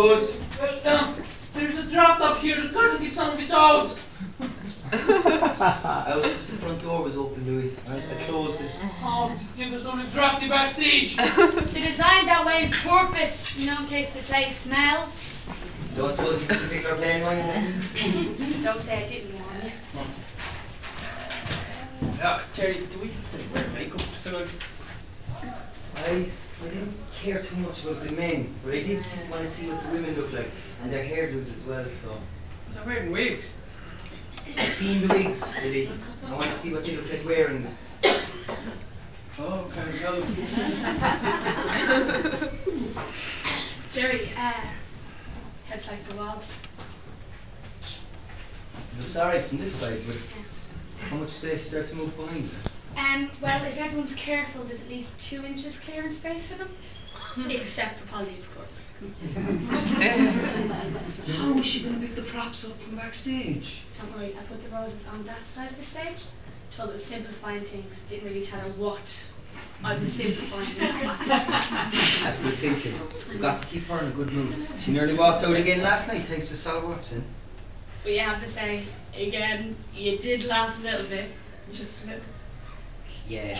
closed. Well, there's a draft up here. The curtain keeps some of it out. I was just the front door was open, Louis. I closed it. Oh, this theatre's only drafty backstage. They're designed that way on purpose, you know, in case the place smells. You don't suppose you could pick our playing line? Don't say I didn't warn you. Terry, do we have to wear makeup tonight? I didn't care too much about the men, but I did want to see what the women look like, and their hairdos as well, so. They're wearing wigs. I've seen the wigs, Billy. I want to see what they look like wearing them. Oh, can I tell? Jerry, how's life for Wild? I'm sorry from this side, but how much space is there to move behind? Well, if everyone's careful, there's at least 2 inches clearance space for them. Except for Polly, of course. How is she going to pick the props up from backstage? Don't worry, I put the roses on that side of the stage. Told her it was simplifying things, didn't really tell her what I was simplifying. That's good thinking. We've got to keep her in a good mood. She nearly walked out again last night thanks to Sal Watson. But you have to say, again, you did laugh a little bit. Just a little. Yeah.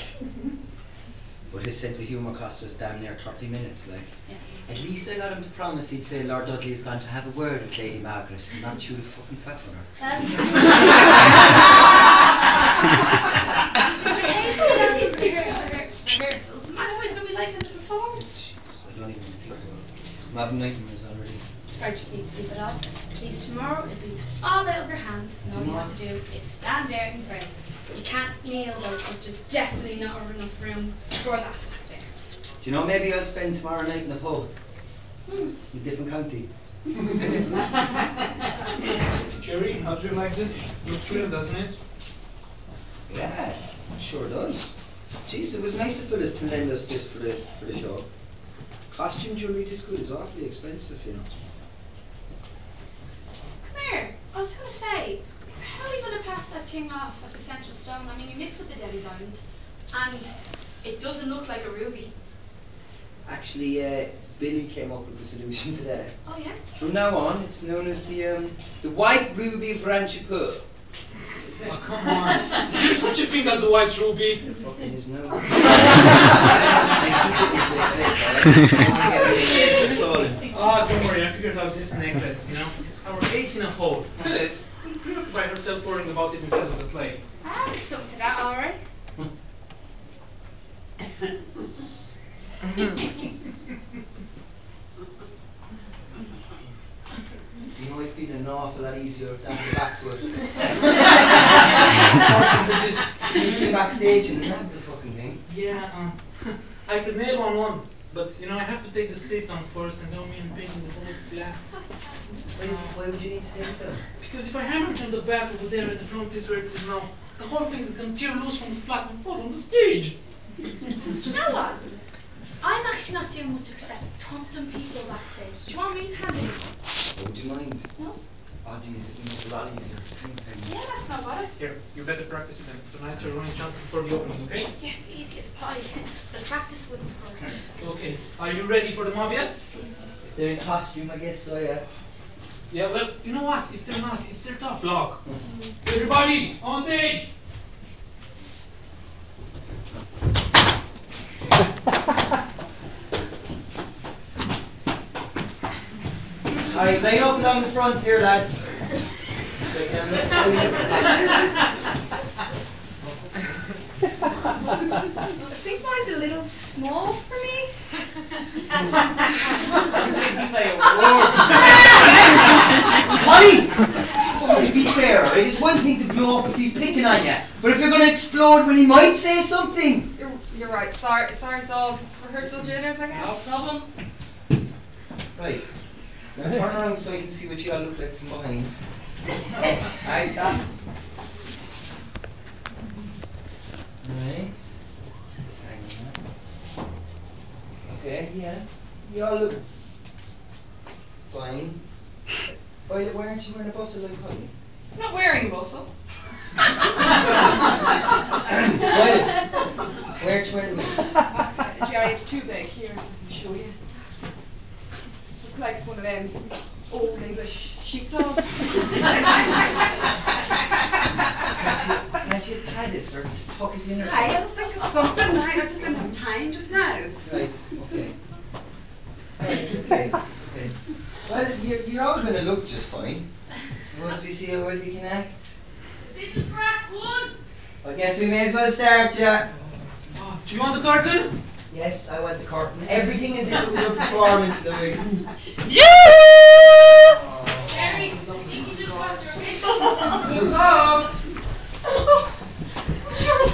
But his sense of humour cost us damn near 30 minutes, like. Yeah. At least I got him to promise he'd say Lord Dudley is going to have a word with Lady Margaret and not chew the fucking fat for her. Rehearsals. I'm always going to be like the performance. I don't even think about it. I'm having nightmares already. Surprised you need sleep at all. At least tomorrow it'll be all out of your hands, and all you have to do is stand there and pray. You can't kneel though, because there's definitely not enough room for that back there. Do you know, maybe I'll spend tomorrow night in a pub. In a different county. Jerry, how do you like this? Looks real, doesn't it? Yeah, sure does. Jeez, it was nice of Phyllis to lend us this for the show. Costume jewellery this good is awfully expensive, you know. Come here. I was going to say, how are you going to pass that thing off as a central stone? I mean, you mix up the Delhi diamond, and it doesn't look like a ruby. Actually, Billy came up with the solution to that. Oh yeah? From now on, it's known as the White Ruby of Ranchipur. Oh, come on. Is there such a thing as a white ruby? The fucking is no. Oh, don't worry, I figured out this necklace, you know? It's our ace in a hole. Phyllis preoccupied herself worrying about it instead of the play. Ah, there's something to that, alright. You know, I feel an awful lot easier down the back to it. Person could just sneak in backstage and have the fucking thing. Yeah, I could nail on one, but you know, I have to take the safe down first and then me and painting the whole flat. Why would you need to take it down? Because if I hammer it on the back over there in the front is where it is now, the whole thing is going to tear loose from the flat and fall on the stage. Do you know what? I'm actually not doing much except prompting people backstage. Do you want me to handle it? Oh, would you mind? No. Oh, jeez, it'd be a lot easier. Thanks, Amy. Yeah, that's not bother. Here, you better practice it then. Tonight you're running jump before the opening, okay? Yeah, easy as pie. But practice wouldn't hurt. Okay. Are you ready for the mob yet? If they're in costume, I guess so, yeah. Yeah, well, you know what? If they're not, it's their tough luck. Everybody, on stage! Alright, line up along the front here, lads. So you can I think mine's a little small for me. You didn't say a word. Holly! To be fair, right? It's one thing to blow up if he's picking on you, but if you're going to explode when he might say something. You're right. Sorry, it's all rehearsal jitters, I guess. No problem. Right. Now turn around so I can see what you all look like from behind. Alright, stop. Alright. Okay, yeah. You all look fine. Why aren't you wearing a bustle like Holly? I'm not wearing a bustle. Why aren't you wearing a bustle? Jerry, it's too big. Here, let me show you. like one of them old English sheepdogs. Can't you pad it or tuck it in or I'll something? think of something. I just didn't have time just now. Right, okay. Right, okay. Well, you're all going to look just fine. Suppose we see how well you can act. This is for Act 1. I guess we may as well start, yeah. Oh, do you want the curtain? Yes, I want the curtain. Everything is in your performance, Louis. Yeah! Jerry, you can just watch your pitch. Hello! Gerald,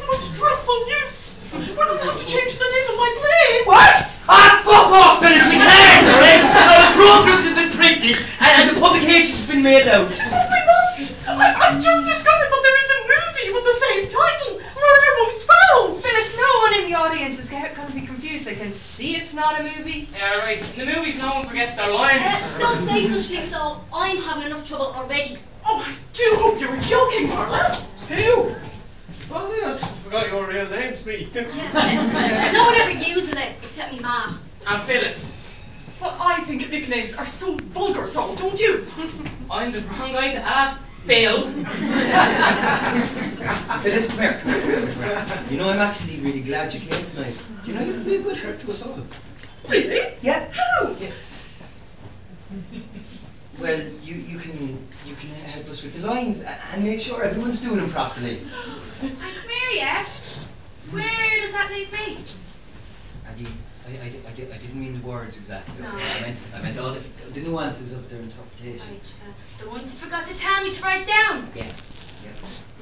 what's dreadful news? We're going to have to change the name of my play! What? Ah, fuck off, Phyllis, we can't, alright? Now the programs have been printed and the publication's been made out. We must! I've just discovered that there is a movie with the same title, Murder Most Foul! Phyllis, no one in the audience is going to be confused. They can see it's not a movie. Yeah, right. In the movies, no one forgets their lines. Don't say such things, though. I'm having enough trouble already. Oh, I do hope you were joking, Marla. Who? Oh, yes. I forgot your real name's me. No one ever uses it, except me ma. I'm Phyllis. Well, I think nicknames are so vulgar, so don't you? I'm the wrong guy to ask. Bill. Phyllis, come here. You know, I'm actually really glad you came tonight. Do you know you'd be a good help to us all? Really? Yeah. How? Yeah. Well, you can help us with the lines and make sure everyone's doing them properly. And come here, yeah? Where does that leave me? I didn't mean the words exactly. No. I meant all the nuances of their interpretation. Right, the ones you forgot to tell me to write down. Yes.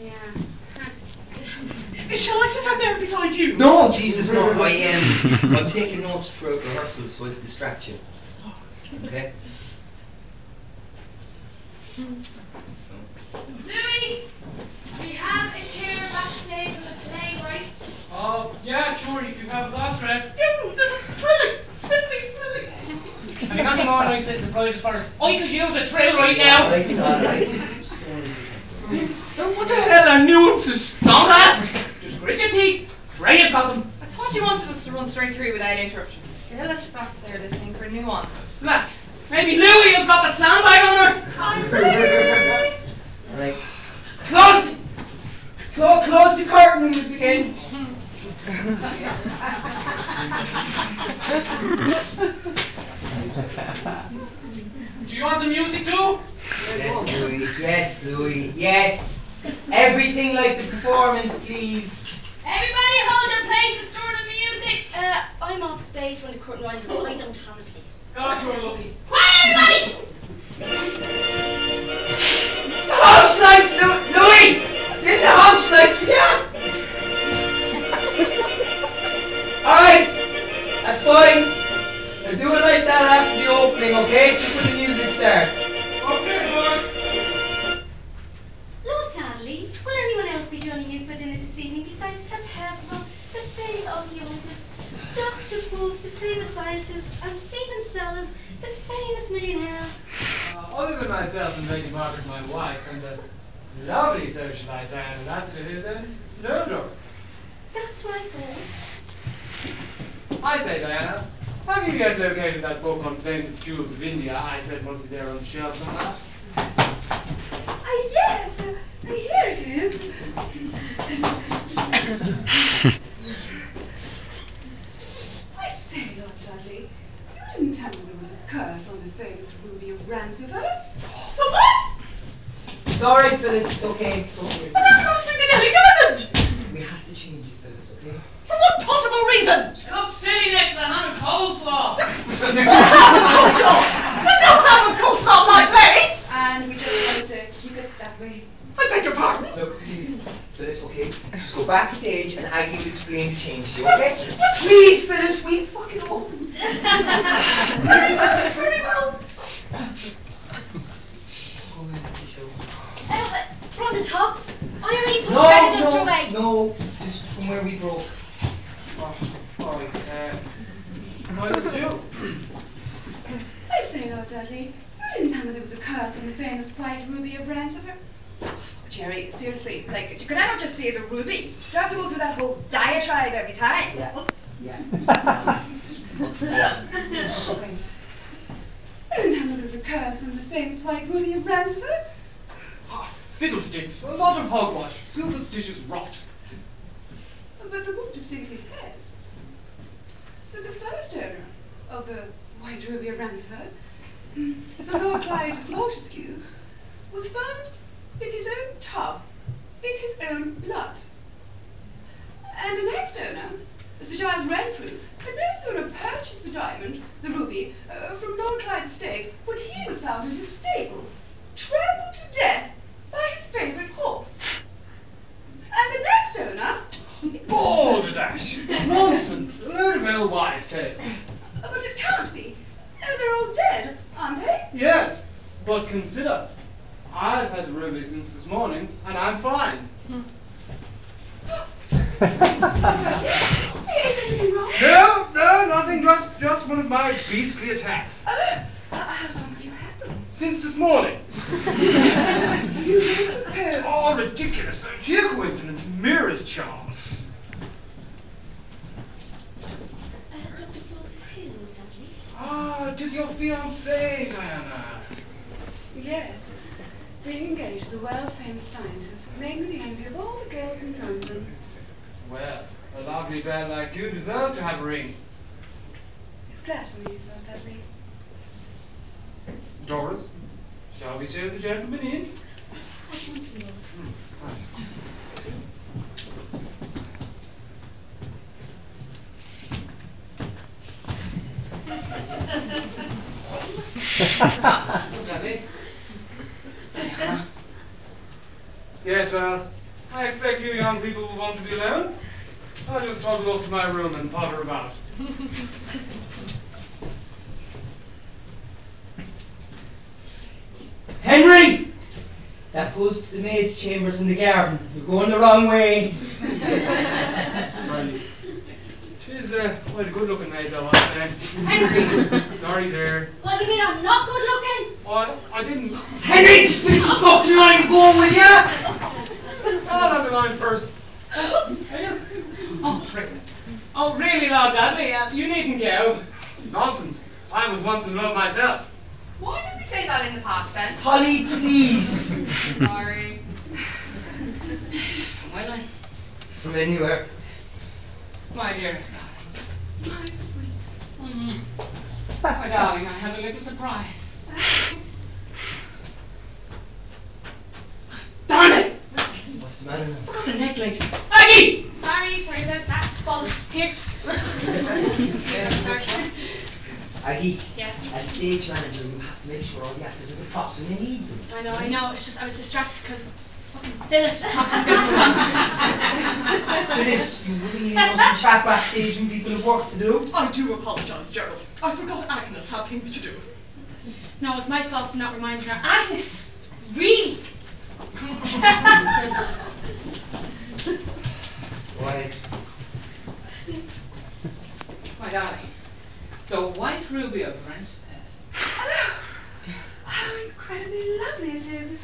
Yeah. Yeah. Shall I sit out there beside you? No, Jesus, no. I'm taking notes throughout rehearsals so I can distract you. Okay. So. Louis, we have a chair backstage in the play, right? Oh, yeah, sure, you can have a glass red. This is thrilling! Simply thrilling! Have you got any more nice bits of prizes for us? I could use a thrill right now! Right, alright. What the hell are nuances? Don't ask! Just grit your teeth, pray you've got them. I thought you wanted us to run straight through without interruption. Phyllis back there listening for nuances. Slacks. Maybe Louis will drop a sandbag on her. I'm ready. Right. Close the curtain and we begin. Do you want the music too? Yes, Louis. Yes, Louis. Yes. Everything like the performance, please. Everybody hold your places during the music. I'm off stage when the curtain rises. I don't have a place. God, you're lucky. Quiet, everybody! The house lights, Louis! Get the house lights, yeah? Alright, that's fine. I'll do it like that after the opening, okay? Just when the music starts. Okay, boys. Lord Dudley, will anyone else be joining you for dinner this evening besides Sir Percival, the famous archaeologist, Dr. Faust, the famous scientist, and Stephen Sellers, the famous millionaire? Other than myself and Lady Margaret, my wife, and the lovely socialite Diana Lassiter, who then no doors. That's what I thought. I say, Diana, have you yet located that book on famous jewels of India? I said must be there on the shelf somewhere. Yes, here it is. I say, Lord Dudley, you didn't tell me there was a curse on the famous ruby of Ransiford. So what? It's alright, Phyllis. It's okay. It's okay. But that must be the Delhi Diamond! We have to change it, Phyllis, okay? For what possible reason? It looks silly next to the ham and coleslaw. Coleslaw! There's no ham and coleslaw in my play! And we just wanted to keep it that way. I beg your pardon. Look, please, Phyllis, okay? Just go backstage and Aggie will explain the change to you, okay? Please, Phyllis, we fucking hope. Very well. Go ahead, show. From the top, I already put the red dust away. No, just from where we broke. Alright, what did you do? I say, Lord Dudley, you didn't tell me there was a curse on the famous white ruby of Ransiford. Jerry, seriously, like, can I not just say the ruby? Do I have to go through that whole diatribe every time? Yeah. famous white ruby of Ransford? Ah, fiddlesticks. A lot of hogwash. Superstitious rot. But the book distinctly says that the first owner of the white ruby of Ransford, the Lord Clyde of Fortescue, was found in his own tub, in his own blood. And the next owner, Sir Giles Renfrew, had no sooner purchased the diamond, the ruby, from Lord Clyde's estate when he was found in his stables, trampled to death by his favourite horse. And the next owner... Balderdash! Nonsense! A load of old wives' tales. But it can't be. They're all dead, aren't they? Yes, but consider, I've had the ruby since this morning, and I'm fine. Is anything wrong? No, nothing, just one of my beastly attacks. How long have you had them? Since this morning. You don't suppose... Oh, ridiculous. Sheer coincidence, merest chance. Dr. Fox is here, Lord Dudley. Ah, 'tis your fiancée, Diana. Yes. Being engaged to the world-famous scientist has made me the envy of all the girls in London. Well, a lovely girl like you deserves to have a ring. You flatter me, Lord Dudley. Doris, shall we show the gentleman in? At once, Lord. Dudley? Yes, well, I expect you young people will want to be alone. I'll just toddle off to my room and potter about. Henry! That goes to the maid's chambers in the garden. You're going the wrong way. Sorry. She's quite a good-looking maid, though, I say. Henry! Sorry, dear. What, you mean I'm not good looking? Oh, I didn't... Henry, just finish the fucking line and go, will ya? Oh, that's a line first. Oh, really, Lord Dudley? You needn't go. Nonsense. I was once in love myself. Why does he say that in the past tense? Polly, please. Sorry. Well, From anywhere. my dearest My sweet. darling. My darling, I have a little surprise. Damn it! What's the matter now? Forgot the necklace. Aggie! Sorry about that. False here. Yes, Sorry. Aggie, Yeah. as stage manager, you have to make sure all the actors are the props when you need them. I know. It's just I was distracted because fucking Phyllis was talking to me once. Phyllis, you really mustn't chat backstage when people have work to do. I do apologise, Gerald. I forgot Agnes had things to do. No, it's my fault for not reminding her. Agnes, really? Why? My darling. The white ruby of Ransford. Hello! How incredibly lovely it is.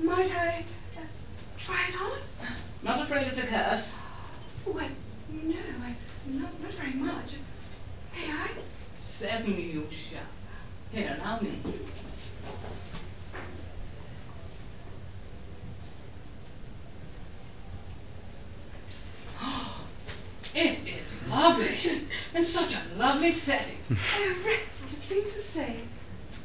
Might I try it on? Not afraid of the curse? Oh, no, not very much. May I? Certainly you shall. Here, allow me. It is lovely. In such a lovely setting. Oh, Rex, what a thing to say.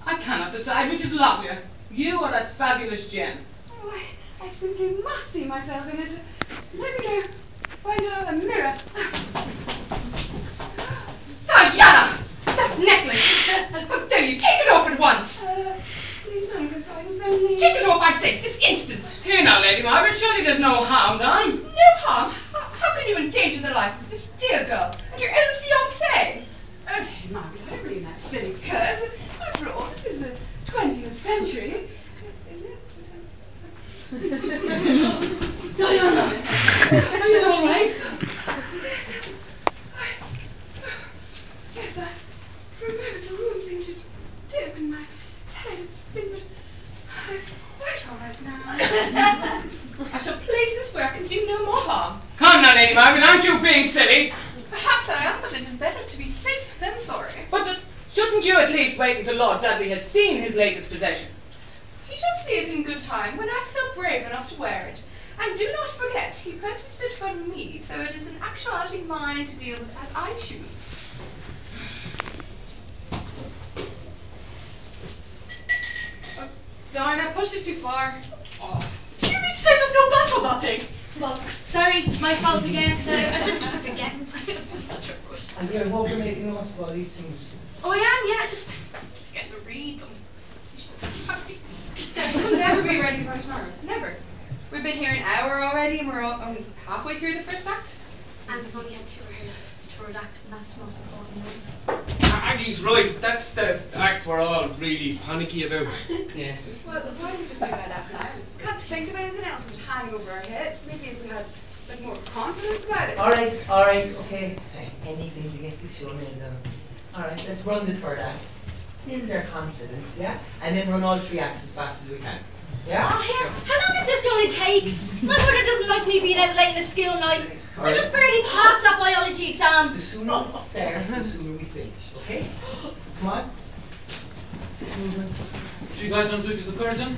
I cannot decide which is lovelier. You or that fabulous gem. Oh, I simply must see myself in it. Let me go find a mirror. Diana! That necklace! How dare you take it off at once! Please, no, because I was only... Take it off, I say, this instant! Here now, Lady Margaret, surely there's no harm done. No harm? How can you endanger the life of this dear girl and your own fiancé? Oh, Lady Margaret, I don't believe that silly curse. After all, this is the 20th century, isn't it? Diana! Are you all right? Yes, for a moment the room seemed to dip and my head had spin, but I'm quite all right now. I shall place this where I can do no more harm. Come now, Lady Margaret, aren't you being silly? Perhaps I am, but it is better to be safe than sorry. But Shouldn't you at least wait until Lord Dudley has seen his latest possession? He shall see it in good time, when I feel brave enough to wear it. And do not forget, he purchased it for me, so it is in actuality mine to deal with as I choose. Oh, darn, I pushed it too far. Oh. Do you mean to say there's no back on that thing? Well, sorry, my fault again, sir. I just keep forgetting. I'm such a rush. And you're hoping to make notes about these things. Oh, I am, yeah, I just Getting to read them. Sorry. We'll never be ready by tomorrow. Never. We've been here an hour already and we're only halfway through the first act. and we've only had 2 rehearsals, the third act, and that's the most important one. Aggie's right. That's the act we're all really panicky about. Yeah. Well, why don't we just do that out loud? Can't think of anything else which hang over our heads. Maybe if we had like more confidence about it. Alright, okay. Anything to get this show nailed down. Alright, let's run the third act. Build their confidence, yeah? And then run all 3 acts as fast as we can. Yeah? Oh, here, how long is this going to take? My mother doesn't like me being out late in a school night. I just barely passed that biology exam. The sooner we start, the sooner we finish, okay? Come on. Sit moving. Do you guys want to do the curtain?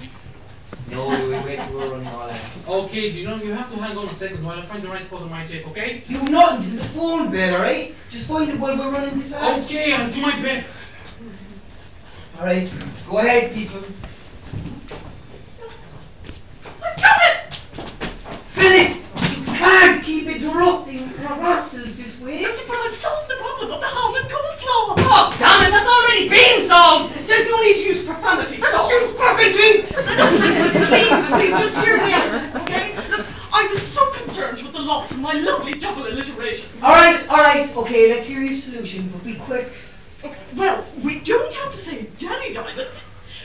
No, we wait till we're running all acts. Okay, you have to hang on a second while I find the right spot on my tape, okay? You have nothing to the phone bill, alright? Just find it while we're running this act. Okay, I'll do my best. Alright, go ahead, people. Got it! Phyllis! You can't keep interrupting rehearsals this way. But I've solved the problem of the ham and coleslaw! Oh, damn it, that's already been solved! There's no need to use profanity, so... You fucking drink! Please, just hear me out, okay? Look, I was so concerned with the loss of my lovely double alliteration. Alright, okay, let's hear your solution, but be quick. Well, we don't have to say Danny Diamond.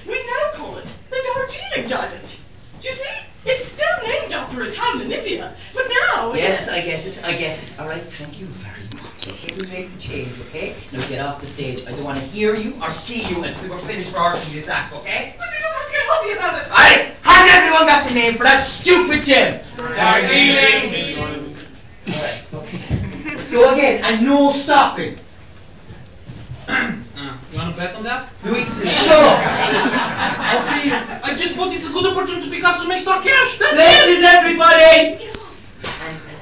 We now call it the Darjeeling Diamond. Do you see? It's still named after a town in India, but now Yes, I get it. Alright, thank you very much. Okay, we make the change, okay? Now get off the stage. I don't want to hear you or see you until we're finished rehearsing this act, okay? But you don't have to get happy about it. Alright, has everyone got the name for that stupid gym? Darjeeling! Alright, okay. Let's go again, and no stopping. You want to bet on that? Louis, shut up! Okay, I just thought it's a good opportunity to pick up some extra cash. That's This it! is everybody!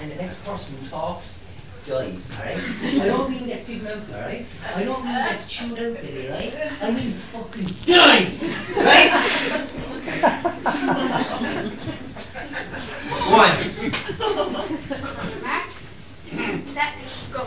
And the next person who talks dies, alright? I don't mean gets beaten out, alright? I don't mean gets chewed out with it, right? I mean fucking dies! Right? One. Max, set, go.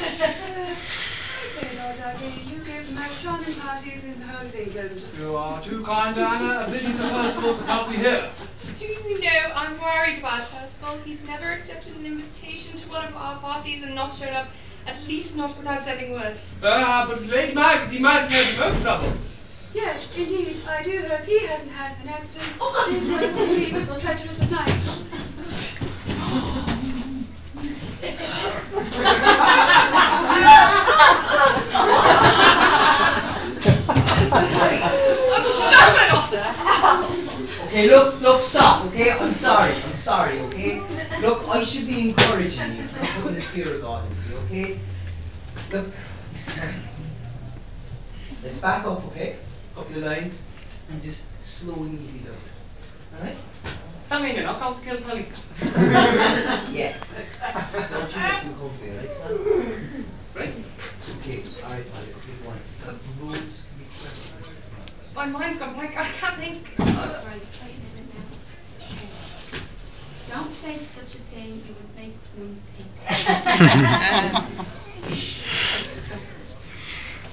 I say, Lord Dudley, you give the most charming parties in the whole of England. You are too kind, Diana. A pity Sir Percival could not be here. Do you know, I'm worried about Percival. He's never accepted an invitation to one of our parties and not shown up, at least not without sending word. But Lady Margaret, he might have had no trouble. Yes, indeed, I do hope he hasn't had an accident. His words will be treacherous at night. Okay, look, stop, okay? I'm sorry, okay? Look, I should be encouraging you, not putting the fear of God into you, okay? Look, let's back up, okay? Couple of lines, and just slow and easy does it, alright? Tell me, I'll come to kill Polly. Yeah. Don't you get too comfy, right, son? Right? Okay, alright, okay, go on. The rules can be clever, right? My mind's gone blank. I can't think. Right, wait a minute now. Okay. Don't say such a thing, it would make one think.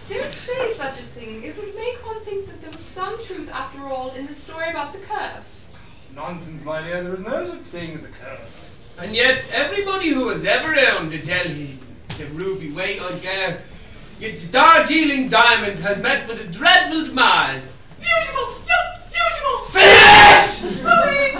Don't say such a thing. It would make one think that there was some truth after all in the story about the curse. Nonsense, my dear. There is no such thing as a curse. And yet, everybody who has ever owned a Delhi, the Ruby Way, the Darjeeling Diamond has met with a dreadful demise. Beautiful! Just beautiful! Finish! Sorry!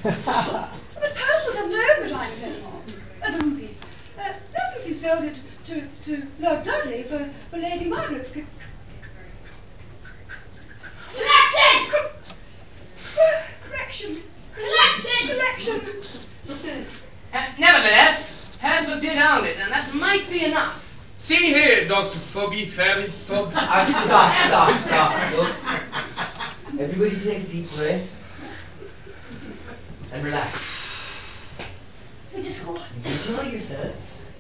But Percival doesn't own the diamond anymore. The ruby. Not since he sold it to Lord Dudley for Lady Margaret's Collection! collection. Nevertheless, Percival did own it, and that might be enough. See here, Dr. Fubby, Fabby's Fubs. Stop. Look. Everybody take a deep breath. And relax. And just go on and enjoy yourselves.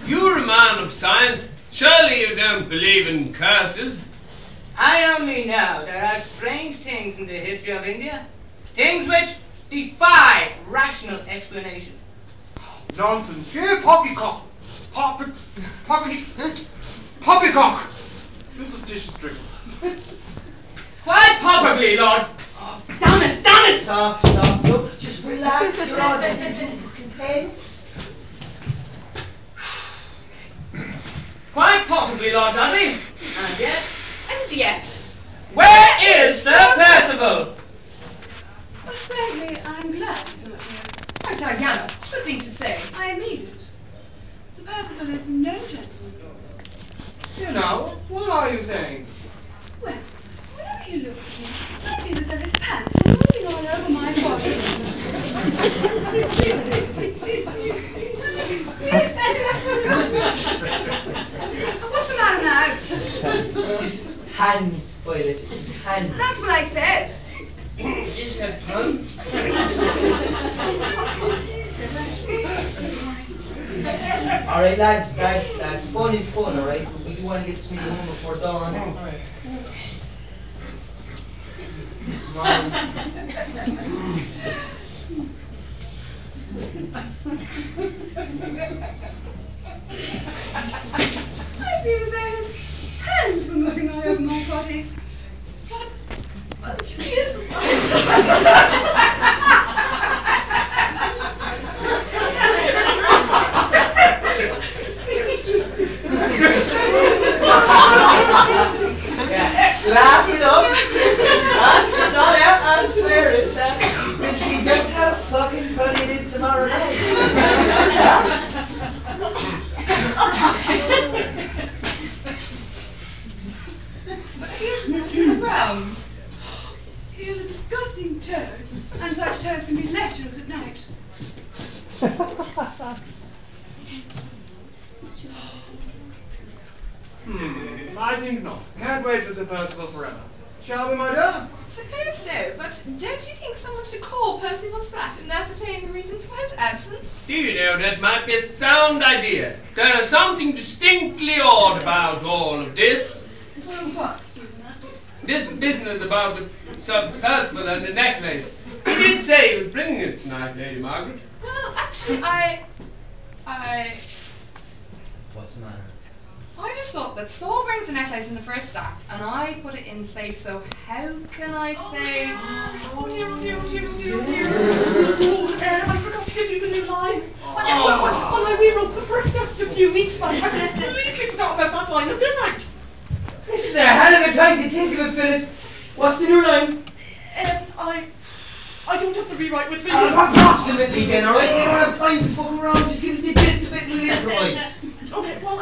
You're a man of science. Surely you don't believe in curses. I only know there are strange things in the history of India. Things which defy rational explanation. Nonsense. Sheer poppycock. Poppycock. Superstitious drivel. Quite probably, Lord. Oh, damn it! Stop. Look, just relax. You're all fucking tense. Quite possibly, Lord Dudley. And yet, where is Sir Percival? Well, frankly, I'm glad he's not here. Oh, Diana, something to say. I mean it. Sir Percival is no gentleman. You know, what are you saying? Well, whenever he looks at me, I feel as though his pants are moving all over my body. What's the matter now? It's his hands, Violet. It's his hands. That's what I said. Is that hands? Alright, lads. Fun is fun, alright? But we do want to get Smitty home before dawn. I feel as though his hands were moving all over my body. But kiss Laugh it up. It's all out, I swear it. Did she just have fucking funny it is tomorrow night? But he's not to the ground. He is a disgusting toad, and such toads can be lecherous at night. I think not. Can't wait for Sir Percival forever. Shall we, my dear? Suppose so, but don't you think someone should call Percival's flat and ascertain the reason for his absence? Do you know, that might be a sound idea. There is something distinctly odd about all of this. Well, what, Stephen? This business about the Sir Percival and the necklace. He did say he was bringing it tonight, Lady Margaret. Well, actually, I What's the matter? just thought that Saul brings a necklace in the first act, and I put it in safe, so how can I say... Oh, I forgot to give you the new line. When I rewrote the first act a few weeks back, I completely forgot about that line of this act. This is a hell of a time to think of it, Phyllis. What's the new line? I don't have to rewrite with me. Approximately then, alright? We don't have time to fuck around. Just give us the gist of it and we'll improvise. Okay, well,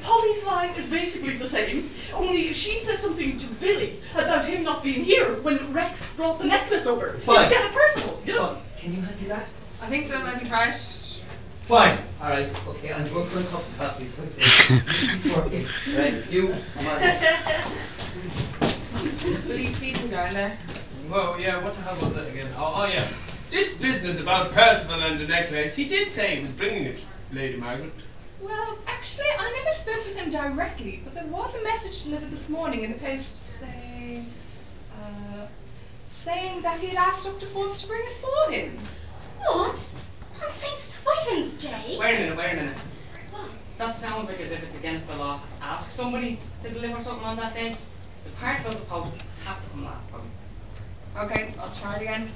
Polly's line is basically the same, only she says something to Billy about him not being here when Rex brought the necklace over. Fine. Instead of Percival, you know? Fine. Can you handle that? I think so, let me try it. Fine. Alright, okay, I'm going for a cup of coffee. Okay. Right, you. Come on. Will you please go in there? Well, yeah, what the hell was that again? Oh, yeah. This business about Percival and the necklace, he did say he was bringing it, Lady Margaret. Well, actually, I never spoke with him directly, but there was a message delivered this morning in the post saying that he had asked Dr. Forbes to bring it for him. What? On St. Swithin's Day? Wait a minute. That sounds like as if it's against the law. Ask somebody to deliver something on that day. The part about the post has to come last, probably. Okay, I'll try it again.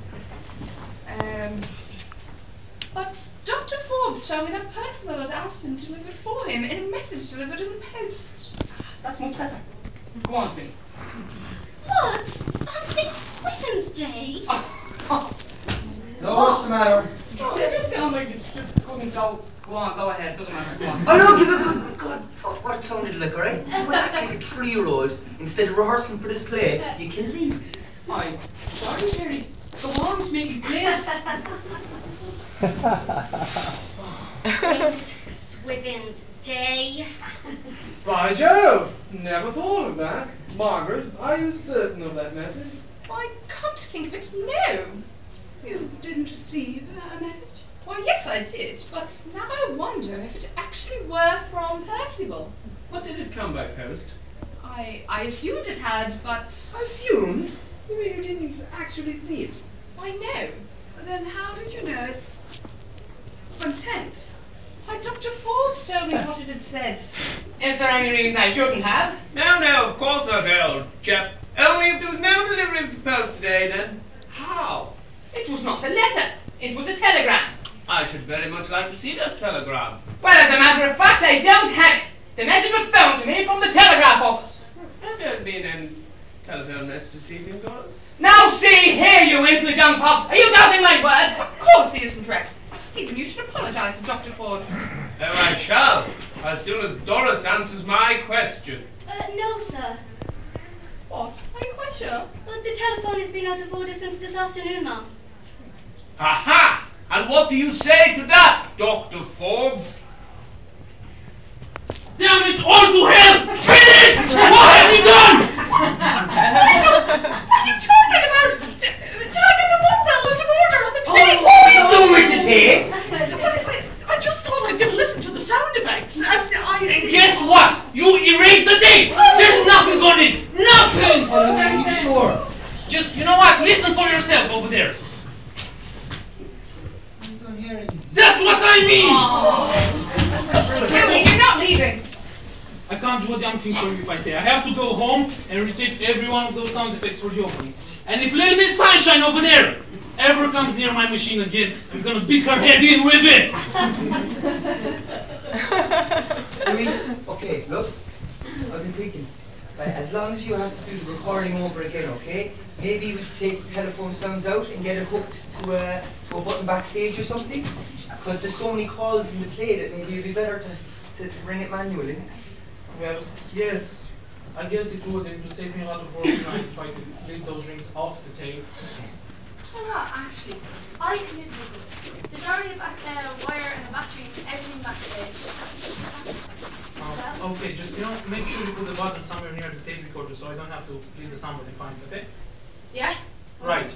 But Dr. Forbes told me that Percival had asked him to deliver it for him in a message delivered in the post. That's much better. Go on, Smitty. What? On St. Swithin's Day? No, what's the matter? Oh, it just sounds like you just couldn't go. Go on, go ahead. Doesn't matter. Go on. Oh no, give it God, fuck what it sounded like, alright? You act like a 3-year-old. Instead of rehearsing for this play, you can leave. Sorry, Terry. Go on, Smitty, please. St. Swithin's Day. By Jove! Never thought of that. Margaret, are you certain of that message? Why, come to think of it, no. You didn't receive a message? Why, yes, I did, but now I wonder if it actually were from Percival. What did it come by post? I assumed it had, but... Assumed? You mean you didn't actually see it? Why, no. Then how did you know it's from Tent? Why, Dr. Forbes told me what it had said. Is there any reason I shouldn't have? No, of course not, old chap. Only if there was no delivery of the post today, then. How? It was not a letter. It was a telegram. I should very much like to see that telegram. Well, as a matter of fact, I don't have it. The message was phoned to me from the telegraph office. Have there been any telephone message this evening, Doris? Now see here, you insolent young pup. Are you doubting my word? Of course he isn't, Rex. Stephen, you should apologise to Dr. Forbes. Oh, I shall, as soon as Doris answers my question. No, sir. What? Are you quite sure? The telephone has been out of order since this afternoon, Mum. Aha! And what do you say to that, Dr. Forbes? Damn it all to hell! Finish! What have you done? What are you talking about? Did I get the mobile out of order on the tape? What are you doing today? I just thought I'd get a listen to the sound effects. And And guess what? You erased the tape! There's nothing on it! Nothing! Are you sure? Just, you know what? Listen for yourself over there. That's what I mean! Louis, you're not leaving. I can't do a damn thing for you if I stay. I have to go home and retape every one of those sound effects for the opening. And if Little Miss Sunshine over there ever comes near my machine again, I'm gonna beat her head in with it! Louis, okay, look, I've been thinking, as long as you have to do the recording over again, okay? Maybe we could take the telephone sounds out and get it hooked to a button backstage or something? Because there's so many calls in the play that maybe it'd be better to ring it manually. Well, yes, I guess it would, and it would save me a lot of work trying to try to leave those rings off the tape. Well, actually, I can live with it. There's already a wire and a battery and everything backstage. Okay, just, make sure you put the button somewhere near the tape recorder so I don't have to leave the sound defined, okay? Yeah? Right.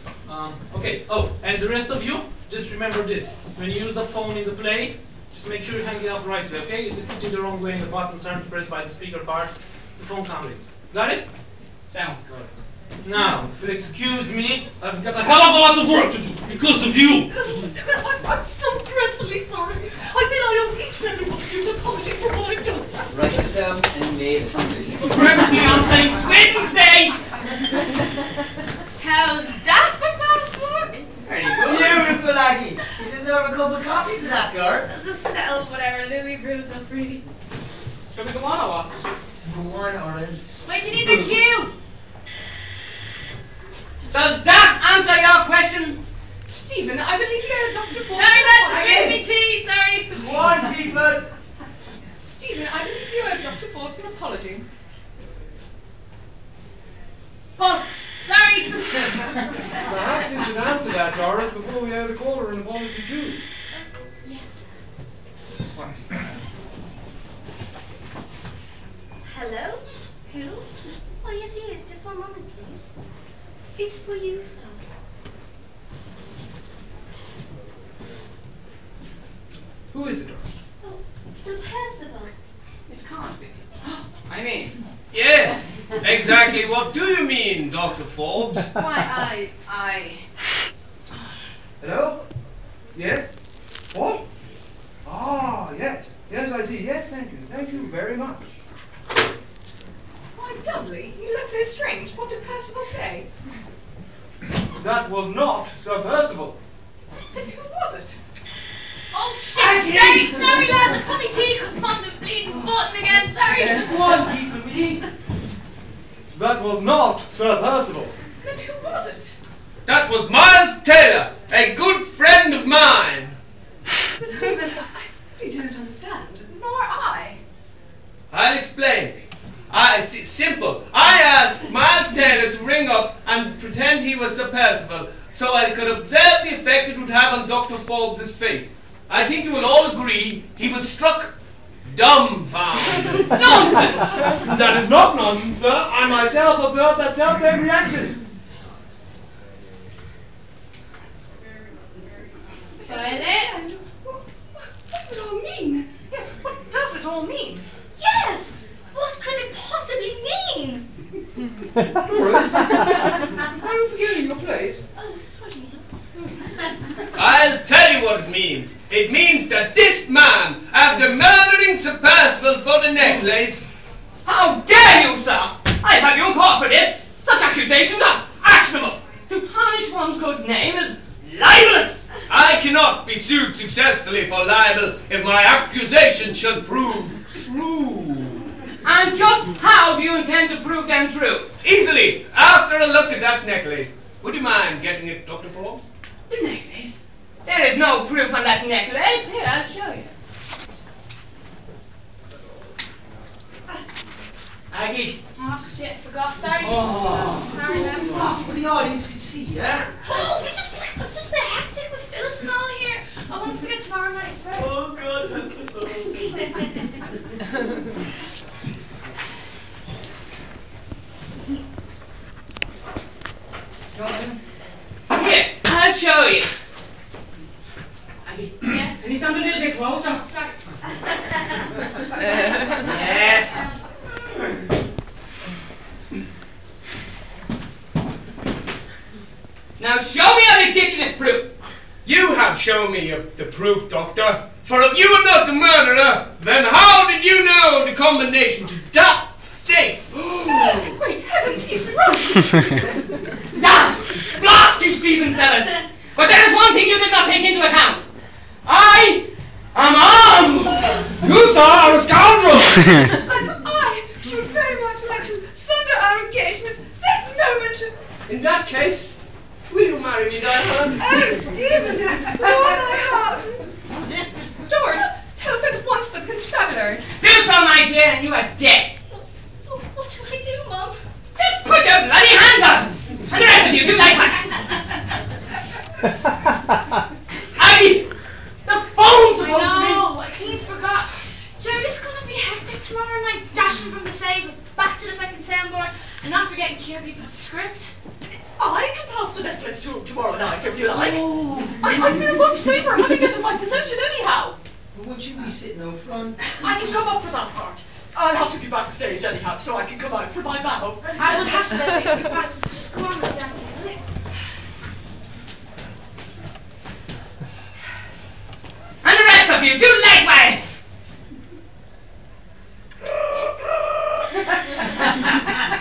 Okay, and the rest of you, just remember this. When you use the phone in the play, just make sure you hang it up rightly, okay? If it's sitting the wrong way and the buttons aren't pressed by the speaker part, the phone can't read. Got it? Sounds good. Now, if you'll excuse me, I've got a hell of a lot of work to do because of you. I'm so dreadfully sorry. I think I owe each and every one of you an apology for what I've done. Write it down and mail it. Correct me on St. Swithin's Day. How's that for past work? There you go. Beautiful, Aggie. You deserve a cup of coffee for that, girl. I'll just settle whatever Louis brews up, really. Shall we go on or what? Go on, or else. Wait, you need their cue. Does that answer your question? Stephen, I believe you're Dr. Forbes. Sorry, lads, I'm drinking me tea, sorry. Go on, people. Stephen, I believe you owe Dr. Forbes an apology. Folks, sorry. Perhaps you should answer that, Doris, before we owe the caller an apology too. Yes. What? Hello? Who? Oh, yes, he is. Just one moment, please. It's for you, sir. Who is it, Doris? Oh, Sir Percival. It can't be. I mean, Yes, exactly. What do you mean, Dr. Forbes? Why, I... Hello? Yes? What? Ah, yes. Yes, I see. Yes, thank you. Thank you very much. Why, Dudley, you look so strange. What did Percival say? That was not Sir Percival. Then who was it? Oh, shit, sorry, lads, I put my teacup on the bleeding button again, sorry. Yes, go on, people, we. That was not Sir Percival. Then who was it? That was Miles Taylor, a good friend of mine. But Stephen, I really don't understand. Nor I. I'll explain. It's simple. I asked Miles Taylor to ring up and pretend he was Sir Percival so I could observe the effect it would have on Dr. Forbes's face. I think you will all agree he was struck dumbfounded. Nonsense! That is not nonsense, sir. I myself observed that self-same reaction. Toilet? What does it all mean? Yes, what does it all mean? Yes! What could it possibly mean? Doris, are you forgetting your place? Oh, sorry, I'll tell you what it means. It means that this man, after murdering Sir Percival for the necklace... How dare you, sir! I've had you in court for this! Such accusations are actionable! To tarnish one's good name is libelous! I cannot be sued successfully for libel if my accusation shall prove true. And just how do you intend to prove them true? Easily, after a look at that necklace. Would you mind getting it, Dr. Forbes? The necklace? There is no proof on that necklace. Here, I'll show you. Aggie. Oh shit, forgot. Sorry. Oh. Sorry, man. But the audience can see, yeah? Oh, it's just a bit hectic with Phyllis and all here. I won't forget tomorrow night, swear. Oh God, help us all. Here, I'll show you. Aggie, Yeah. can you stand a little bit closer? Sorry. Yeah. Now show me a ridiculous proof. You have shown me the proof, Doctor. For if you were not the murderer, then how did you know the combination to that safe? Great heavens, he's right! Blast you, Stephen Sellers! But there is one thing you did not take into account. I am armed! You, sir, are a scoundrel! And I should very much like to sunder our engagement this moment. In that case, will you marry me, Diana? Oh, Stephen, with all my heart. Doris, telephone at once to the constabulary. Do so, my dear, and you are dead. What shall I do, Mum? Just put your bloody hands up! And the rest of you do likewise! Aggie! The phone's I supposed to know, I clean forgot. Jared, it's gonna be hectic tomorrow night, dashing from the save back to the fucking soundboards, and not forgetting Kirby put the script. I can pass the necklace to tomorrow night if you like. I feel much safer having it in my possession anyhow. Would you be sitting out front? I can come up for that part. I'll have to be backstage anyhow, so I can come out for my bow. I will have to let you back. Just go on with that, will you? And the rest of you, do likewise!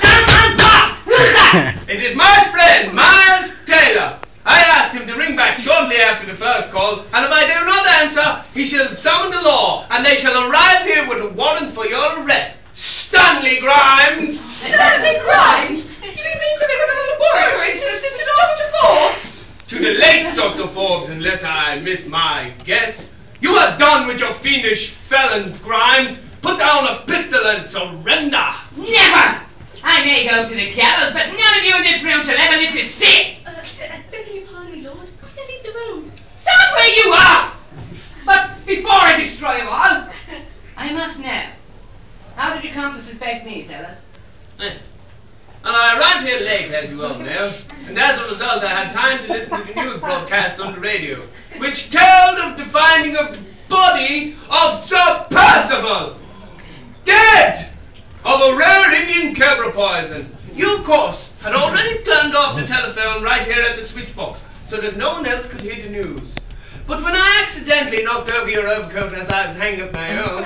Damn and blast! Who's that? It is my friend, Miles Taylor. I asked him to ring back shortly after the first call, and if I do not answer, he shall summon the law, and they shall arrive here with a warrant for your arrest. Stanley Grimes! Stanley Grimes? You mean the criminal laboratory assistant to Dr. Forbes? To the late Dr. Forbes, unless I miss my guess. You are done with your fiendish felons, Grimes. Put down a pistol and surrender. Never! I may go to the gallows, but none of you in this room shall ever live to see it! Begging you pardon me, Lord. Might I leave the room? Stand where you are! But before I destroy you all, I must know. How did you come to suspect me, Sellers? And I arrived here late, as you all know, and as a result I had time to listen to the news broadcast on the radio, which told of the finding of the body of Sir Percival, dead of a rare Indian cobra poison. You, of course, had already turned off the telephone right here at the switchbox, so that no one else could hear the news. But when I accidentally knocked over your overcoat as I was hanging up my own,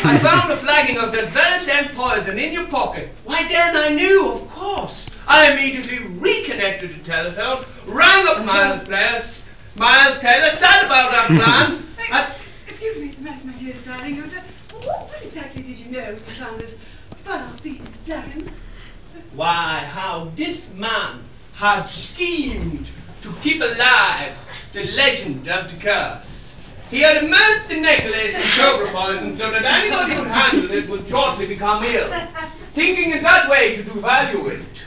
I found a flagging of that very same poison in your pocket. Why then I knew, of course. I immediately reconnected the telephone, rang up Miles Taylor, said about that plan. Excuse me, my dear darling. What exactly did you know when you found this foul-thieved flagon? Why, how this man had schemed to keep alive the legend of the curse. He had immersed the necklace in cobra poison so that anybody who handled it would shortly become ill, thinking in that way to devalue it,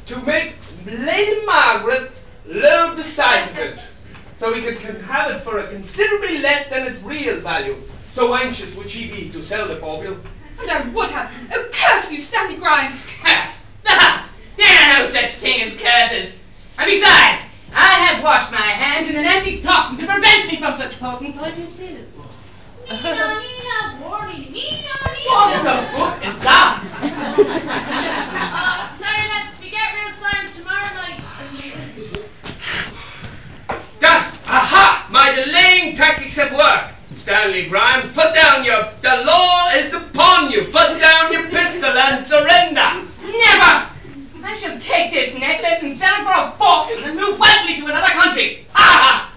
to make Lady Margaret load the side of it, so we could have it for a considerably less than its real value. So anxious would she be to sell the bauble. And I would have. Oh, curse you, Stanley Grimes! Curse? There are no such thing as curses. And besides, I have washed my hands in an anti-toxin to prevent me from such potent poisons too. What the fuck is that? Sorry lads, we get real science tomorrow night. Aha! My delaying tactics have worked. Stanley Grimes, put down the law is upon you. Put down your pistol and surrender. Never! I shall take this necklace and sell it for a fortune and move wildly to another country. Ah!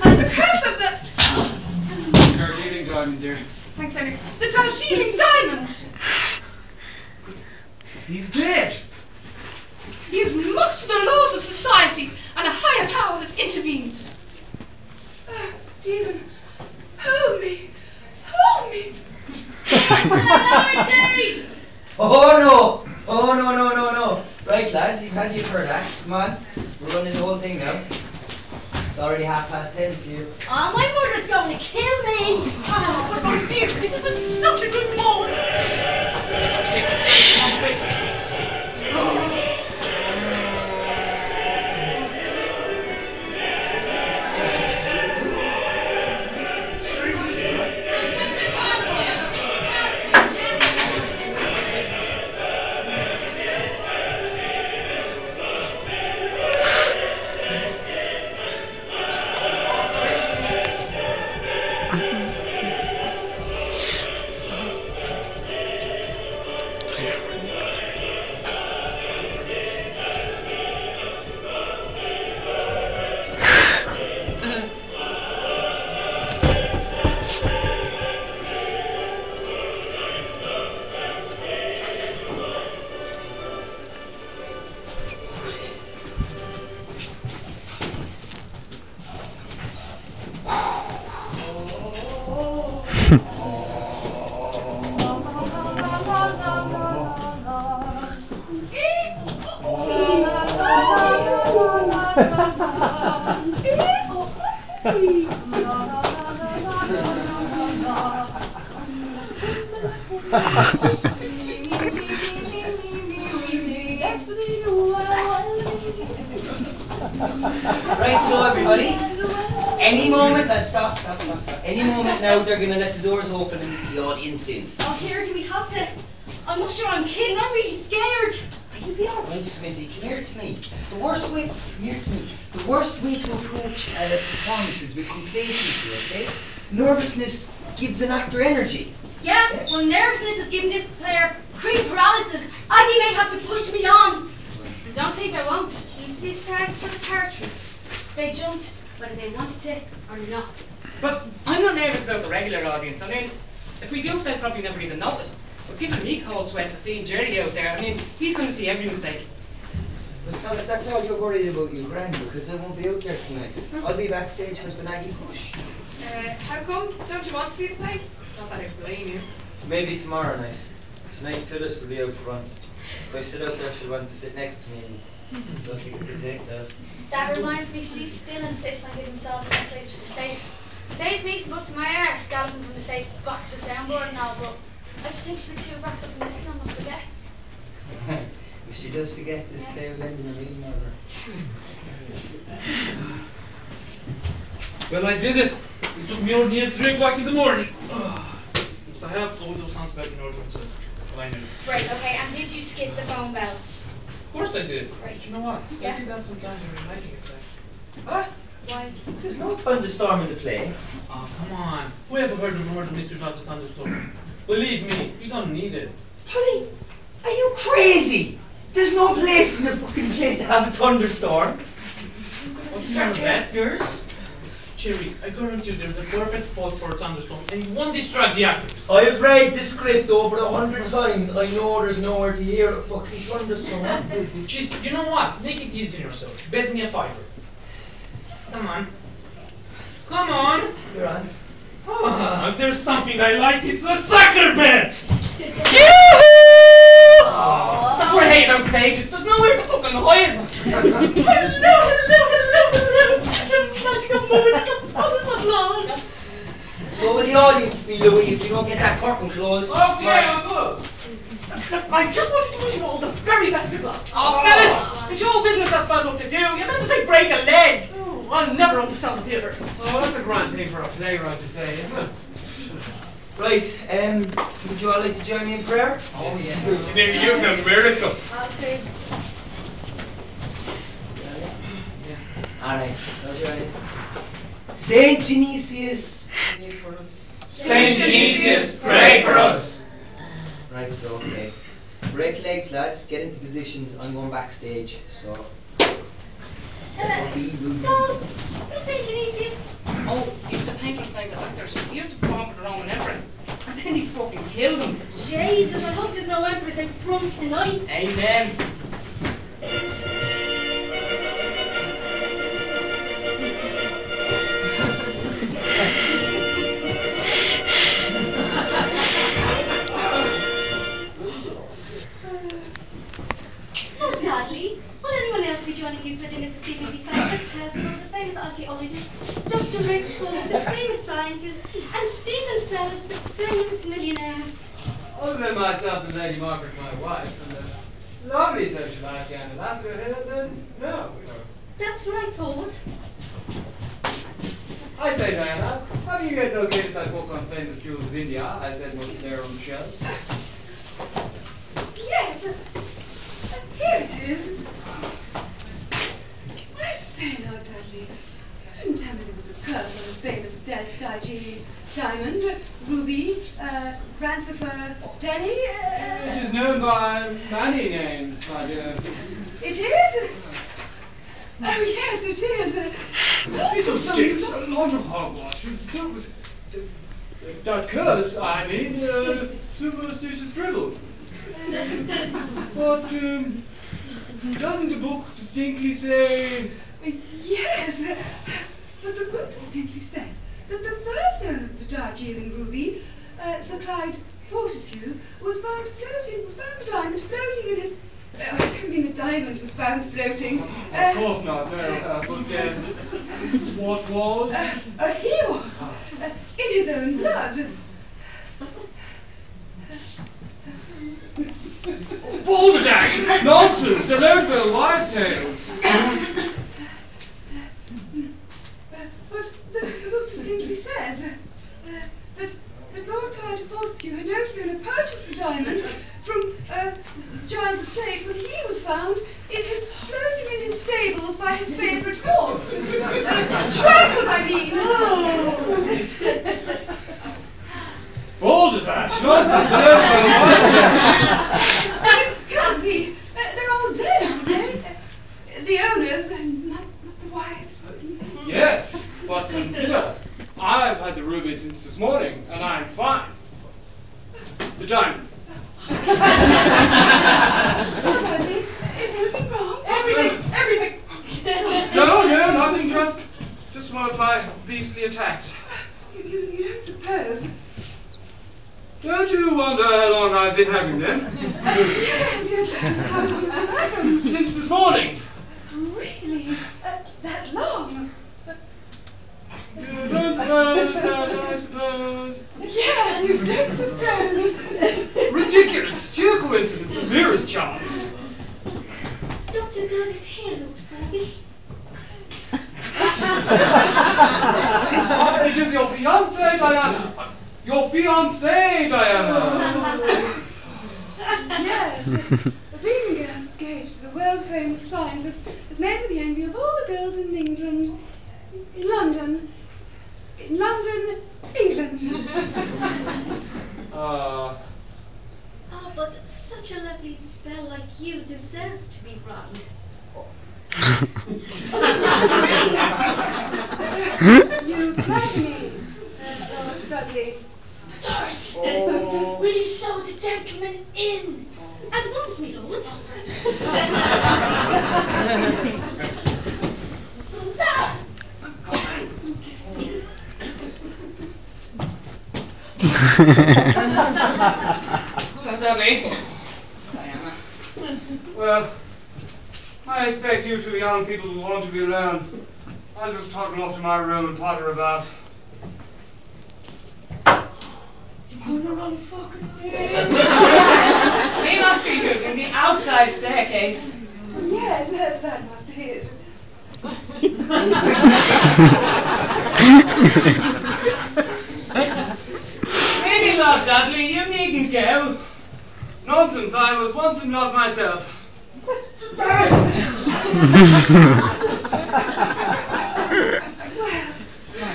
The curse of the... Darjeeling diamond, dear. Thanks, Henry. The Darjeeling diamond! He's dead. He has mocked the laws of society, and a higher power has intervened. Stephen, hold me. Hold me. Oh no! Oh no. Right lads, you've heard that. Come on. We're running the whole thing now. It's already 10:30, so you... Oh, my mother's going to kill me! Oh, but my dear, it is in such a good mood. Right, so everybody, any moment, let's stop. Any moment now, they're going to let the doors open and the audience in. Oh, here, do we have to? I'm not sure I'm kidding, I'm really scared. You'll be alright, Smithy. Come here to me. The worst way to approach performance is with complacency, okay? Nervousness gives an actor energy. Yeah, well, nervousness is giving this player cream paralysis. Aggie may have to push me on. And don't think I won't. Used to be a sergeant of the paratroops. They jumped whether they wanted to or not. But I'm not nervous about the regular audience. I mean, if we do, they'll probably never even notice. It's giving me cold sweats of seeing Jerry out there. I mean, he's going to see every mistake. Well, so if that's all you're worried about, you grand, because I won't be out there tonight. I'll be backstage for the Maggie push. How come? Don't you want to see the play? Not that I blame you. Maybe tomorrow night. Tonight Phyllis will be out front. If I sit out there, she'll want to sit next to me and don't think I can take that. That reminds me, she still insists on giving Sal that place for the safe. Saves me from busting my arse, galloping from the safe back to the soundboard and all, but I just think she'll be too wrapped up in this and I'll not forget. If she does forget, this play will end in a real murder. Well, I did it. It took me only 3 o'clock in the morning. I have all those sounds back in order to line it. Right, okay, and did you skip the phone bells? Of course I did. Right. But you know what? Yeah. I did that sometime during the lighting effect. What? Why? There's no thunderstorm in the play. Oh, come on. Who ever heard of murder mystery without the thunderstorm? Believe me, you don't need it. Polly, are you crazy? There's no place in the fucking play to have a thunderstorm. What's the matter with that? Actors. Cherry, I guarantee you there's a perfect spot for a thunderstorm and you won't distract the actors. I've read the script over 100 times. I know there's nowhere to hear a fucking thunderstorm. Just, you know what? Make it easy on yourself. Bet me a $5. Come on. Come on! You're on. If there's something I like, it's a soccer bet! That's what I hate about stages. There's nowhere to fucking hide. Hello! The magical moment is upon us at last! So will the audience be, Louis, if you don't get that curtain closed? Okay, I'm good. I just wanted to wish you all the very best of luck. Oh, fellas, it's your business that's bad enough to do. You're meant to say break a leg. Oh, I'll never understand the theatre. Oh, that's a grand thing for a playwright to say, isn't it? Right, would you all like to join me in prayer? Oh, yes. You use a miracle. I'll say. Alright, close your eyes. Saint Genesius, pray for us. Saint Genesius, pray for us. Right, so, okay. Break legs, lads. Get into positions. I'm going backstage, so... So, who's Saint Genesius? Oh, he was the patron saint of actors. He used to conquer the Roman emperor. And then he fucking killed him. Jesus, I hope there's no emperors out front tonight. Amen. Oh, Dudley, will anyone else be joining you for dinner this evening besides the personal, the famous archaeologist, Dr. Rex Hall, the famous scientist, and Stephen Sellers, the famous millionaire? Other than myself and Lady Margaret, my wife, and the lovely socialite and ambassador here, then no. That's what I thought. I say, Diana, have you yet located that book on famous jewels of India? I said was there on the shelf. Yes. Here it is. I say now, Dudley, you didn't tell me there was a curse on the famous Darjeeling diamond, ruby, Rancifer, Delhi. It is known by many names, my dear. It is? Oh, yes, it is. Piece of sticks, a lot of hogwash. That curse, I mean, superstitious dribble. But, doesn't the book distinctly say... Yes, but the book distinctly says that the first owner of the Darjeeling ruby, Sir Clyde Fortescue, was found the diamond floating in his... I don't mean the diamond was found floating. Of course not, no, but what was? He was, in his own blood. Balderdash! Nonsense! A load of old wives' tales! But the book distinctly says that Lord Clyde Fortescue had no sooner purchased the diamond from Giles' estate when he was found floating in his stables by his favourite horse. Trampled, I mean! Oh. Balderdash! Nonsense! A load of old wives' tales! It can't be. They're all dead, aren't they? The owners and not the wives. Yes, but consider, I've had the ruby since this morning, and I'm fine. The diamond. What, honey? Is anything wrong? Everything! No, nothing, just one of my beastly attacks. You don't suppose? Don't you wonder how long I've been having them? Yes. How long have you had them? Since this morning. Really? That long? You don't suppose that I suppose. Yes, you don't suppose. Ridiculous, sheer coincidence, the merest chance. Dr. Dodd is here, Lord Ferby. It is your fiancée, Diana. Your fiancée, Diana. Yes. Being engaged to the world-famous scientist has made me the envy of all the girls in England. In London, England. But such a lovely belle like you deserves to be rung. You flatter me, Lord Dudley. Doris, will you show the gentleman in? At once, my lord. Dudley. Diana. Well, I expect you two young people who want to be around. I'll just toddle off to my room and potter about. He must be using the outside staircase. Yes, that must be it. Really, Lord Dudley, you needn't go. Nonsense, I was once in love myself. My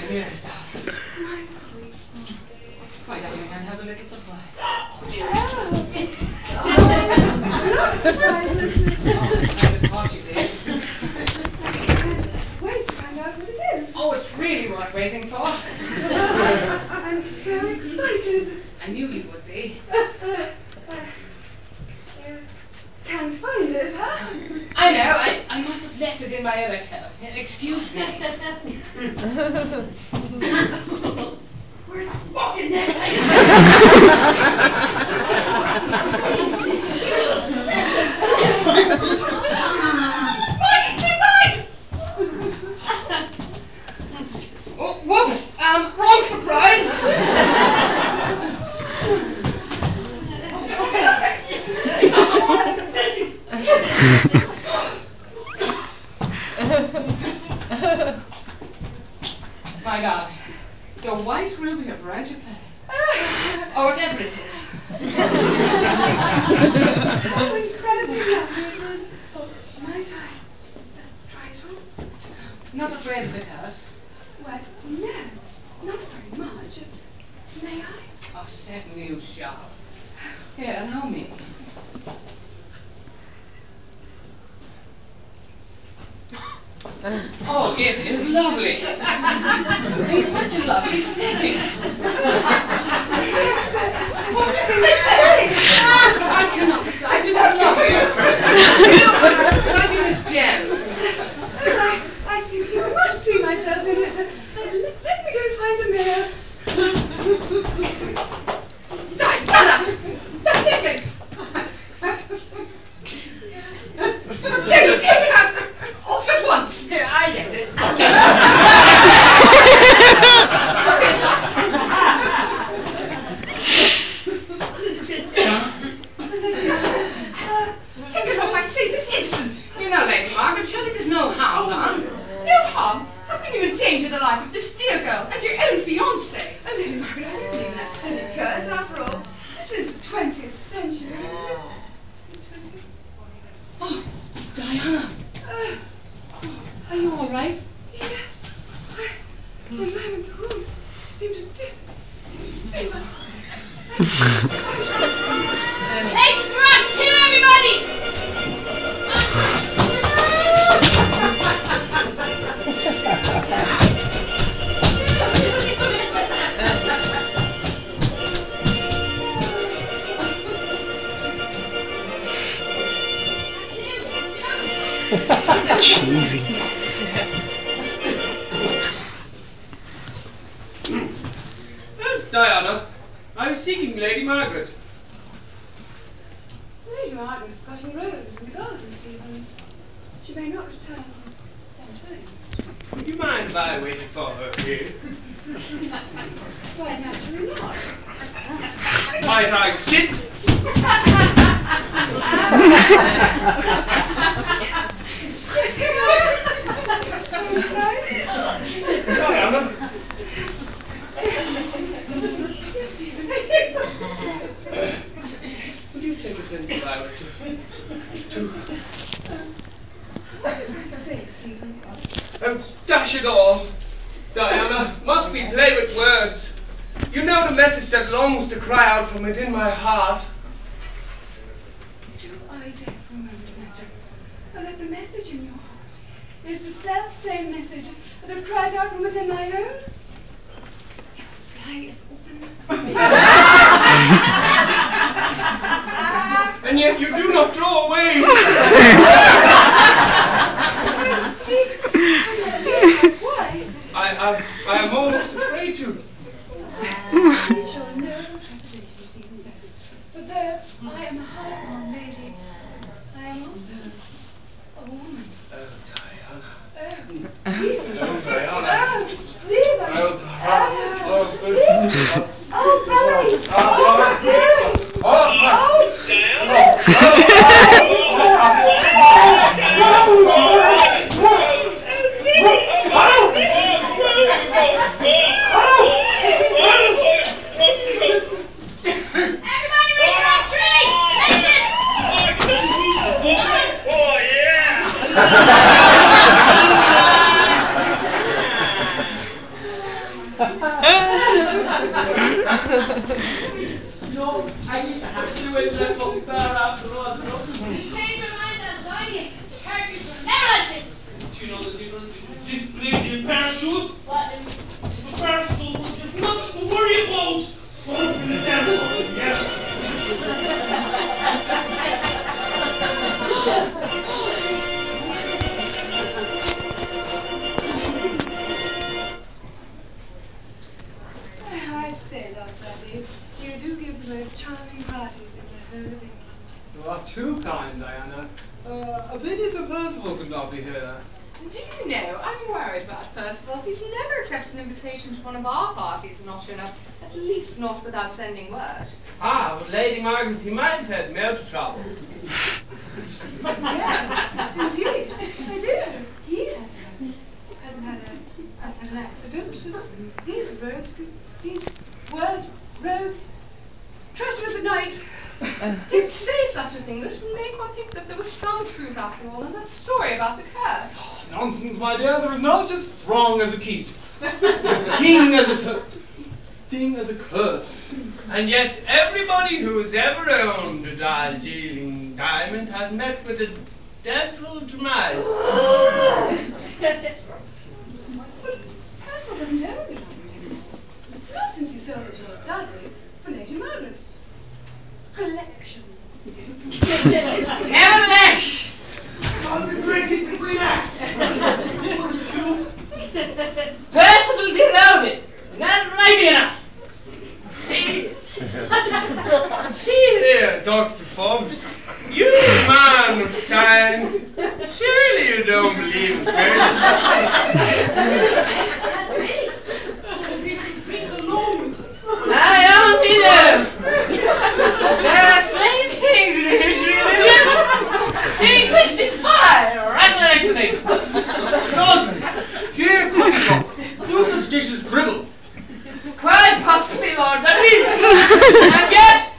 dearest darling. My sweet. My darling man has a little surprise. Not surprises. I thought you did. Wait to find out what it is. Oh, it's really worth waiting for. I'm so excited. I knew you would be. Can't find it, huh? I know, I must have left it in my other coat. Excuse me. Where's the fucking necklace? Oh, whoops! Wrong surprise! My God, the white ruby of Rancho Play. Or whatever it is. Oh, incredibly lovely it is. Oh, might I try it on? Not afraid of the curse. Well, no, not very much. May I? Oh, certainly you shall. Here, allow me. Oh, yes, it is lovely. It's such a lovely setting. What do you say? I cannot decide. It's lovely. Fabulous gem. I see you must see myself in it. Let me go and find a mirror. Diana! That necklace! Do you take it out off at once? Here, I get it. Take it off, I say, this instant. You know, Lady Margaret, surely there's no harm done. No harm? How can you endanger the life of this dear girl and your own fiancé? Oh, Lady Margaret, I didn't mean that silly curse. After all, this is the 20th century, isn't it? Oh, Diana. Are you all right? Yes. When I'm in the room, I seem to dip. Hey, Scrub, chill everybody! Cheesy. Diana, I was seeking Lady Margaret. Lady Margaret's cutting roses in the garden, Stephen. She may not return for some time. Would you mind if I waited for her here? Why, naturally not. Might I sit? Diana. Would you take offense if I were What did I say, Stephen? Oh, dash it all! Diana, must we play with words? You know the message that longs to cry out from within my heart. Do I dare for a moment imagine that the message in your heart is the self-same message that cries out from within my own? Your fly is open. And yet you do not draw away. Why? I am almost afraid to. We shall know Oh, lady, I am also a woman. Oh, Diana. Oh, Oh, Diana. oh, Diva. Oh, Billy. oh, Billy. oh, Everybody make it up tree! Like this! Oh, yeah! No, I need to actually wait for that fucking bar after all. You change your mind on joining. The characters were never like this. Do you know the difference between discipline and parachute? What? If a parachute was just nothing to worry about. Open the devil, yes. I say, Lord Dudley, you do give the most charming parties in the whole of England. You are too kind, Diana. A pity Sir Percival could not be here. Do you know, I'm worried about Percival. He's never accepted an invitation to one of our parties and not shown up, at least not without sending word. Ah, but Lady Margaret, he might have had me out of trouble. Yes, indeed, I do. He hasn't had an accident. These roads, treacherous at night. Don't say such a thing. That would make one think that there was some truth after all in that story about the curse. Nonsense, my dear. There is no such strong as a keystone. King as a thing as a curse. And yet everybody who has ever owned a Darjeeling diamond has met with a dreadful demise. But Percival doesn't own the diamond anymore. Not since he sold it to Lord Dudley for Lady Margaret's collection. Nevertheless, I'll be drinking between acts. Percival did own it. And that might be enough. See here, Dr. Fobbs, you man of science, surely you don't believe in ghosts. That's me. I honestly do. There are strange things in the history of England. They twisted fire, rattling anything. Nonsense! Sheer quick-talk! Superstitious dribble! Quite possibly, Lord Dudley. And yet,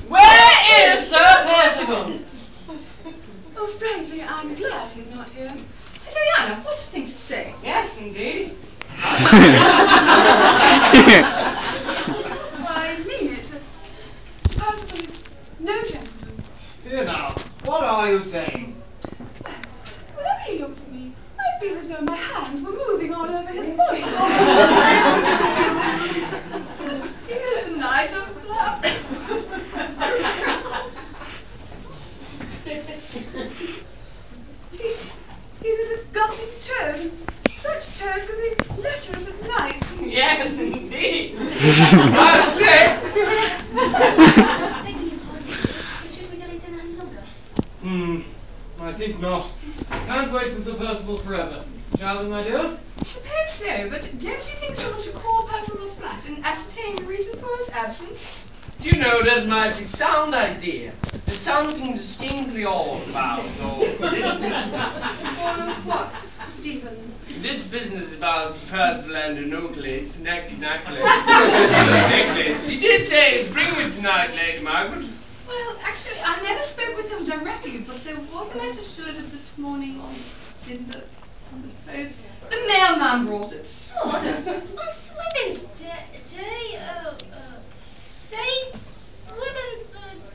where is Sir Percival? Oh, frankly, I'm glad he's not here. Diana, what a thing to say. Yes, indeed. I mean it. Percival is no gentleman. Here now, what are you saying? Whenever he looks at me, I feel as though my hands were moving all over his body. Here's a night of fluff. He's a disgusting toad. Such toads can be lecherous at night. Yes, indeed. I'd say. Begging your pardon. Should we delay dinner any longer? I think not. Can't wait for Sir Percival forever. Shall we, my dear? Suppose so, but don't you think someone should call Percival's flat and ascertain the reason for his absence? Do you know that might be a sound idea? There's something distinctly odd about What, Stephen? this business about Percival and the necklace. He did say, bring it tonight, Lady Margaret. Well, actually, I never spoke with him directly, but there was a message delivered this morning on the post. The mailman brought it. What? On Swithin's Day? Saint Swithin's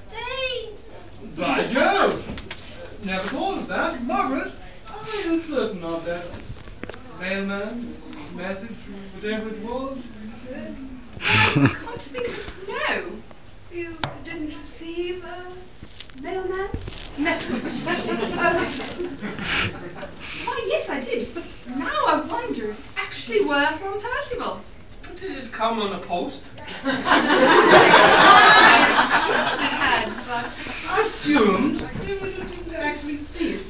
Day? By Jove! Never thought of that. Margaret, I was certain of that. Mailman, message, whatever it was. I can't think of it, no. You didn't receive a mailman? Message. Why, yes, I did, but now I wonder if it actually were from Percival. Did it come on a post? Yes, it had, assumed you didn't actually see it.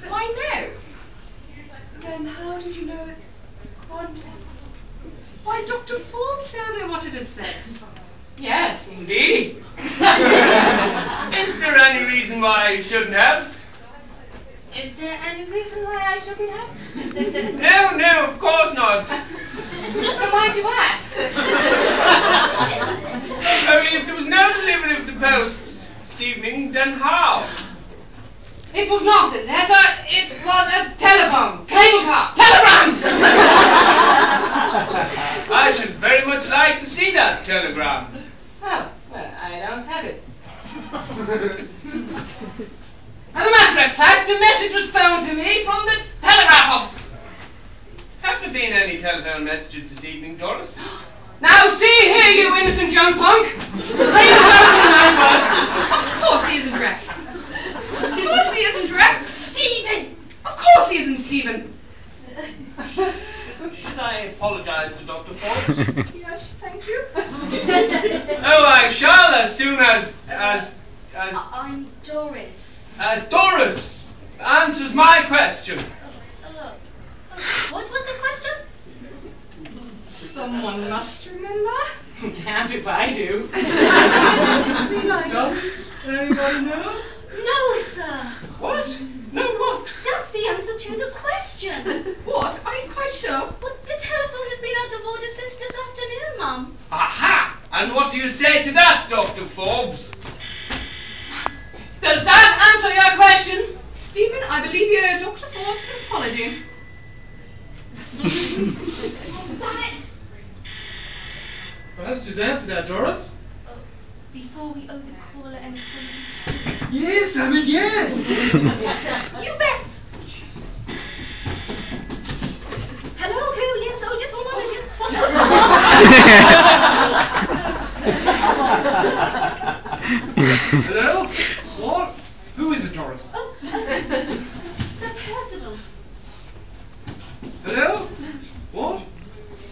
Why no? Then how did you know its content? Why, Dr. Forbes told me what it had said. Yes, indeed. Is there any reason why you shouldn't have? Is there any reason why I shouldn't have? No, of course not. Then why'd you ask? I mean, if there was no delivery of the post this evening, then how? It was not a letter, it was a telephone, cable car, telegram! I should very much like to see that telegram. Oh, well, I don't have it. As a matter of fact, the message was phoned to me from the telegraph office. Have there been any telephone messages this evening, Doris? Now see here, you innocent young punk! Please welcome my word. Of course he isn't Rex. Of course he isn't Rex. Stephen! Of course he isn't Stephen. Should I apologise to Dr. Forbes? Yes, thank you. Oh, I shall as soon as I'm Doris. Doris answers my question. What was the question? Someone must remember. Damned if I do. Doesn't anybody know? No, sir. What? No, what? That's the answer to the question. What? Are you quite sure? Well, the telephone has been out of order since this afternoon, Mum. Aha! And what do you say to that, Dr. Forbes? Does that answer your question? Stephen, I believe you owe Dr. Forbes an apology. Damn it! Perhaps just answer that, Doris. Before we owe the caller an apology too. Yes, I mean, yes! You bet! Hello, who? Yes, oh, just one moment, Hello? What? Who is it, Doris? Oh, Sir Percival. Hello? What?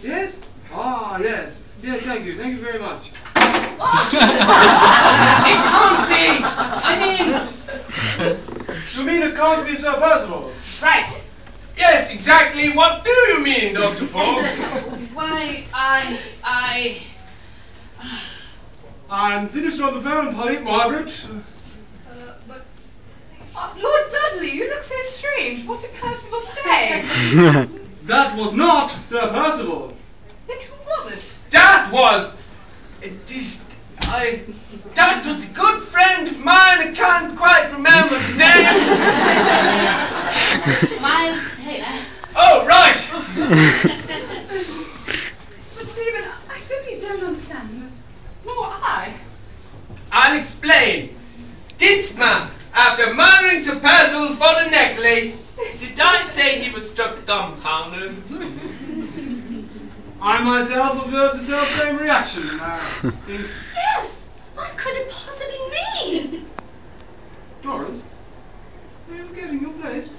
Yes? Ah, yes. Yes, thank you very much. It can't be! I mean... You mean it can't be Sir Percival? Right. Yes, exactly. What do you mean, Dr. Forbes? Why, I'm finished on the phone, Polly, Margaret. Lord Dudley, you look so strange. What did Percival say? That was not Sir Percival. Then who was it? That was a good friend of mine. I can't quite remember his name. Miles Taylor. Oh, right. But Stephen, I simply don't understand. Nor I. I'll explain. This man, after murdering Sir Percival for the necklace, did I say he was struck dumbfounded? I myself observed the self-same reaction. Yes! What could it possibly mean? Doris, are you forgetting your place?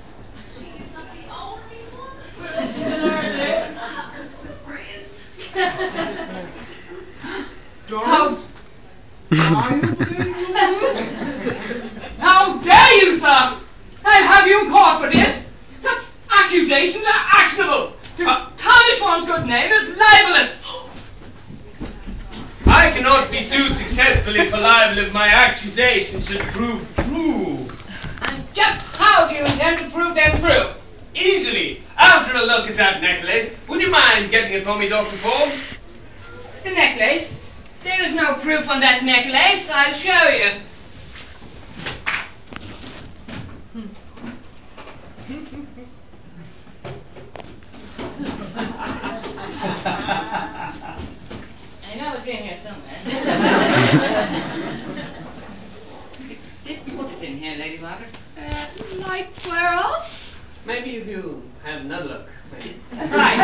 She's not the only one. Doris? Are you forgetting your place? how dare you, sir! I'll have you in court for this! Such accusations are actionable! To tarnish one's good name is libelous! I cannot be sued successfully for libel if my accusations should prove true. And just how do you intend to prove them true? Easily. After a look at that necklace, would you mind getting it for me, Dr. Forbes? The necklace? There is no proof on that necklace, I'll show you. I know it's in here somewhere. Did put it in here, Lady Margaret? Like where else? Maybe if you have another look. Maybe. Right.